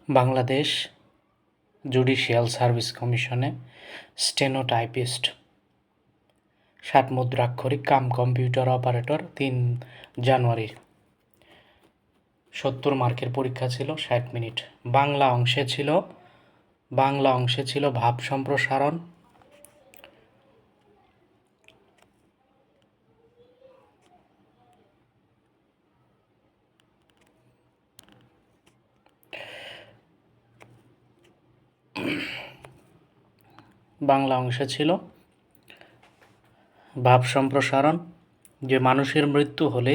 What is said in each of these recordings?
Bangladesh judicial service কমিশনে stenotypist, 7 মুদ্রাক্ষরিক cum computer operator. 3 জানুয়ারি 70 মার্কের পরীক্ষা ছিল, 60 মিনিট। বাংলা অংশে ছিল ভাব সম্প্রসারণ, ভাব সম্প্রসারণ, যে মানুষের মৃত্যু হলে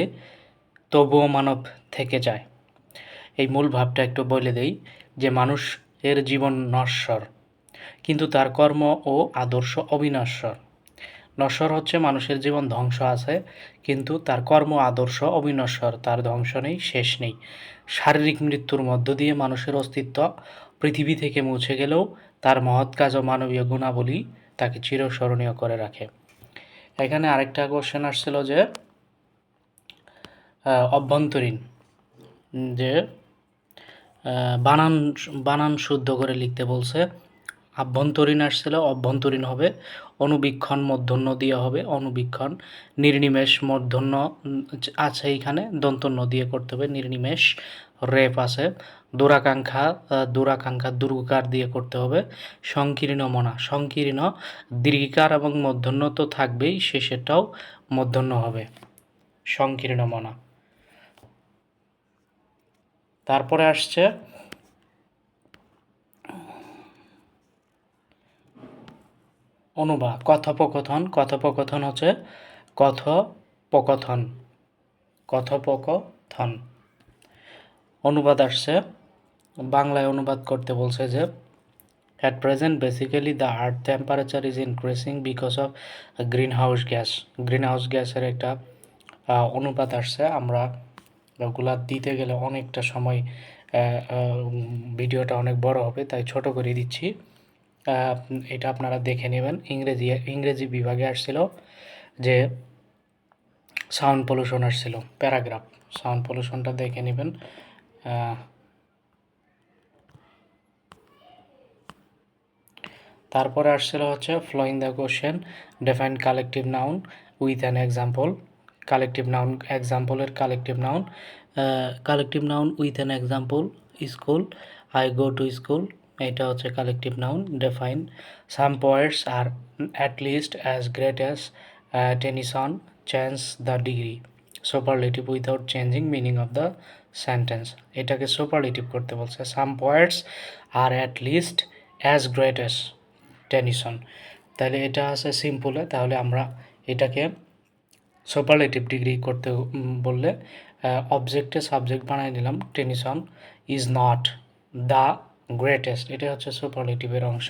তবুও মানব থেকে যায়। এই মূল ভাবটা একটু বলে দেই, যে মানুষের জীবন নশ্বর, কিন্তু তার কর্ম ও আদর্শ অবিনশ্বর। নশ্বর হচ্ছে মানুষের জীবন ধ্বংস আছে, কিন্তু তার কর্ম আদর্শ অবিনশ্বর, তার ধ্বংস নেই, শেষ নেই। শারীরিক মৃত্যুর মধ্য দিয়ে মানুষের অস্তিত্ব পৃথিবী থেকে মুছে গেলেও তার মহৎ কাজ ও মানবীয় গুণাবলী তাকে চিরস্মরণীয় করে রাখে। এখানে আরেকটা কোশ্চেন আসছিল যে অভ্যন্তরীণ, যে বানান শুদ্ধ করে লিখতে বলছে। আভ্যন্তরীণ আসছিল, অভ্যন্তরীণ হবে। অনুবীক্ষণ মূর্ধন্য দিয়ে হবে, অনুবীক্ষণ। নির্নিমেষ মূর্ধন্য আছে, এইখানে দন্তন্য দিয়ে করতে হবে, নির্নিমেষ। রেপ আছে। দূরাকাঙ্ক্ষা দুর্গাকার দিয়ে করতে হবে। সংকীর্ণ মনা, সংকীর্ণ দীর্ঘিকার এবং মূর্ধন্য তো থাকবেই, শেষেরটাও মূর্ধন্য হবে, সংকীর্ণ মনা। তারপরে আসছে অনুবাদ। কথোপকথন, কথোপকথন হচ্ছে কথোপকথন। অনুবাদ আসছে, বাংলায় অনুবাদ করতে বলছে যে at present basically the earth temperature is increasing because of greenhouse গ্যাসের একটা অনুপাত আসছে। আমরা ওগুলা দিতে গেলে অনেকটা সময়, ভিডিওটা অনেক বড় হবে, তাই ছোট করে দিচ্ছি। এটা আপনারা দেখে নেবেন। ইংরেজি বিভাগে আসছিল যে সাউন্ড পলিউশন আসছিল, প্যারাগ্রাফ। সাউন্ড পলিউশনটা দেখে নেবেন। তারপরে আসছিল হচ্ছে following the question, define collective noun with an example. Collective noun, এক্সাম্পলের collective noun. Collective noun with an example, school, I go to school, এটা হচ্ছে collective noun. Define, some poets are at least as great as Tennyson, change the degree, superlative without changing meaning of the sentence. এটাকে superlative করতে বলছে। Some poets are at least as great as Tennyson, তাহলে এটা আছে সিম্পলে। তাহলে আমরা এটাকে superlative degree করতে বললে অবজেক্টে সাবজেক্ট বানাই নিলাম। Tennyson is not the greatest, এটা হচ্ছে সুপারলেটিভের অংশ।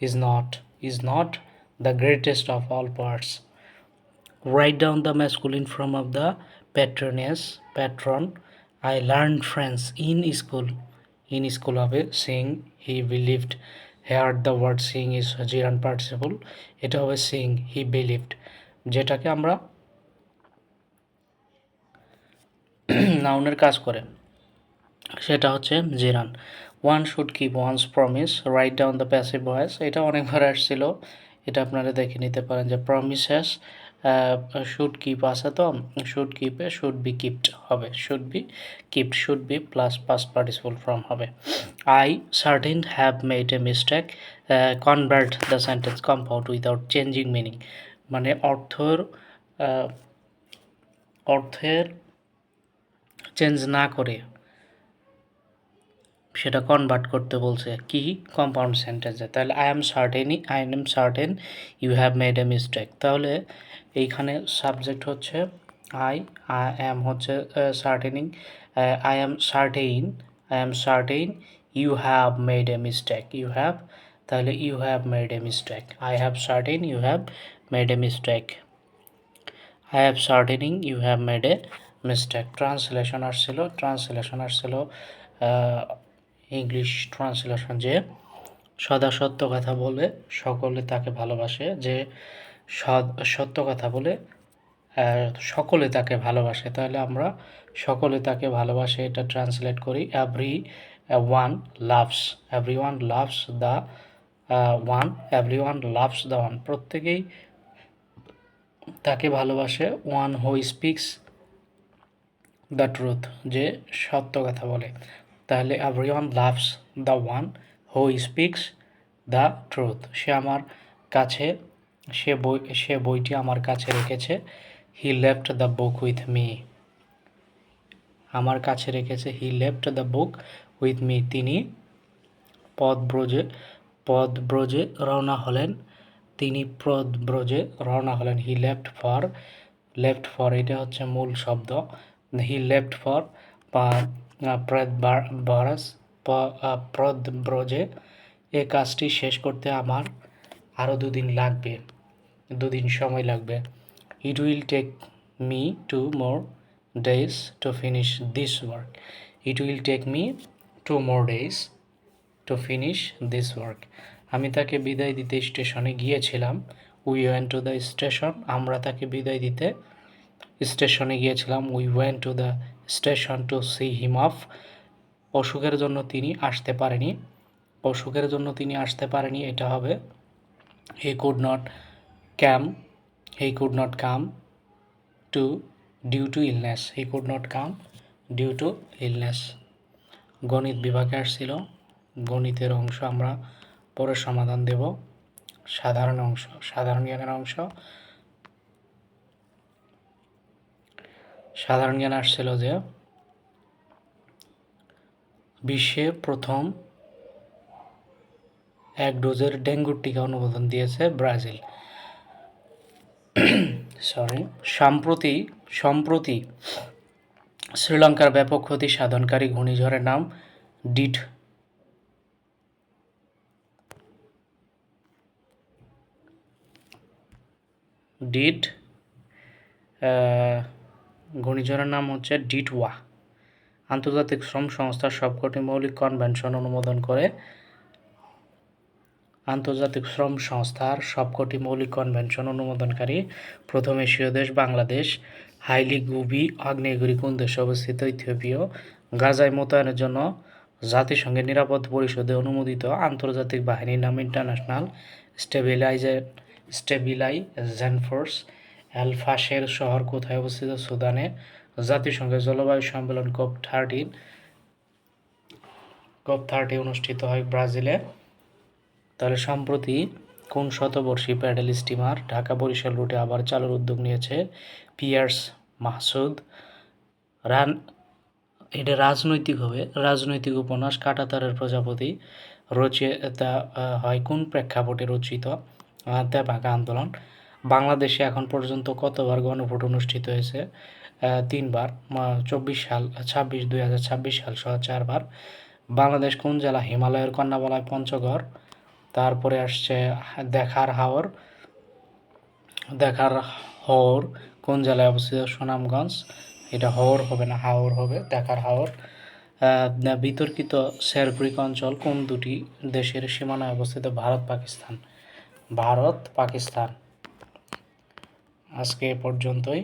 Is not the greatest of all poets. Write down the masculine form of the patron. I learn French in school হবে sing, he believed. Here the word sing is gerund participle, এটা হবে sing, he believed, যেটাকে আমরা নাউনের কাজ করে, সেটা হচ্ছে gerund. One should keep one's promise, write down the passive voice, এটা অনেকবার আসছিল, এটা আপনারা দেখে নিতে পারেন যে প্রমিসেস শুড কিপ আছে, তো শুড কিপে শুড বি কিপড হবে, should be kept, should be plus past participle form হবে। I certain have made a mistake, convert the sentence compound without changing meaning, মানে অর্থের চেঞ্জ না করে সেটা কনভার্ট করতে বলছে কি, কম্পাউন্ড সেন্টেন্সে। তাহলে I am certain you have made a mistake, তাহলে এইখানে সাবজেক্ট হচ্ছে আই অ্যাম হচ্ছে certaining, I am certain you have made a mistake, তাহলে you have made a mistake. I have certain you have made a mistake, I have certaining you have made a mistake. Translation আসছিল English translation, যে সদা সত্য কথা বলে সকলে তাকে ভালোবাসে, যে সত্য কথা বলে সকলে তাকে ভালোবাসে, তাহলে আমরা সকলে তাকে ভালোবাসে এটা ট্রান্সলেট করি everyone loves, everyone loves the one, everyone loves the one, প্রত্যেকেই তাকে ভালোবাসে, one who speaks the truth, যে সত্য কথা বলে। তাহলে everyone loves the one who speaks the truth, সে আমার কাছে, সে বইটি আমার কাছে রেখেছে। He left the book with me, আমার কাছে রেখেছে। He left the book with me, তিনি পদব্রজে রওনা হলেন, তিনি পদব্রজে রওনা হলেন। হি লেফট ফর এটা হচ্ছে মূল শব্দ। হি লেফট ফর পদব্রজে, এ কাজটি শেষ করতে আমার আরও 2 দিন লাগবে, 2 দিন সময় লাগবে। It will take me 2 more days to finish this work. It will take me 2 more days to finish this work. আমি তাকে বিদায় দিতে স্টেশনে গিয়েছিলাম। We went to the station, আমরা তাকে বিদায় দিতে স্টেশনে গিয়েছিলাম। We went to the station to see him off, অসুখের জন্য তিনি আসতে পারেনি, অসুখের জন্য তিনি আসতে পারেনি, এটা হবে he could not come, he could not come to due to illness, he could not come due to illness. গণিত বিভাগে আসছিল, গণিতের অংশ আমরা পরে সমাধান দেব। সাধারণ অংশ, সাধারণ জ্ঞানের অংশ, সাধারণ জ্ঞান আসছিল যে বিশ্বে প্রথম 1 ডোজের ডেঙ্গুর টিকা অনুমোদন দিয়েছে ব্রাজিল। সম্প্রতি শ্রীলঙ্কার ব্যাপক ক্ষতি সাধনকারী ঘূর্ণিঝড়ের নাম ঘূর্ণিঝড়ের নাম হচ্ছে ডিটওয়া। আন্তর্জাতিক শ্রম সংস্থার সবকটি মৌলিক কনভেনশন অনুমোদন করে, আন্তর্জাতিক শ্রম সংস্থার সবকটি মৌলিক কনভেনশন অনুমোদনকারী প্রথম এশীয় দেশ বাংলাদেশ। হাইলি গুবি আগ্নেয়গিরি কোন দেশে অবস্থিত? ইথিওপিয়া। গাজায় মোতায়েনের জন্য জাতিসংঘের নিরাপত্তা পরিষদে অনুমোদিত আন্তর্জাতিক বাহিনীর নাম ইন্টারন্যাশনাল স্টেবিলাইজেশন ফোর্স। এল ফাশের শহর কোথায় অবস্থিত? সুদানে। জাতিসংঘের জলবায়ু সম্মেলন COP30 অনুষ্ঠিত হয় ব্রাজিলে। তাহলে সম্প্রতি কোন শতবর্ষী প্যাডেল স্টিমার ঢাকা বরিশাল রুটে আবার চালুর উদ্যোগ নিয়েছে? পিয়ার্স মাহসুদ। এটা রাজনৈতিক উপন্যাস কাঁটাতারের প্রজাপতি রচয়িতা হয় কোন প্রেক্ষাপটে রচিত? তেভাগা আন্দোলন। বাংলাদেশে এখন পর্যন্ত কতবার গণভোট অনুষ্ঠিত হয়েছে? 3 বার, 2026 সাল সহ 4 বার। বাংলাদেশ কোন জেলা হিমালয়ের কন্যা বলায়? পঞ্চগড়। তারপরে আসছে দেখার হাওর কোন জেলায় অবস্থিত? সুনামগঞ্জ। এটা হাওর হবে না, হাওর হবে, দেখার হাওর। বিতর্কিত সেরক্রিক অঞ্চল কোন দুটি দেশের সীমানায় অবস্থিত? ভারত পাকিস্তান। আজকে এ পর্যন্তই।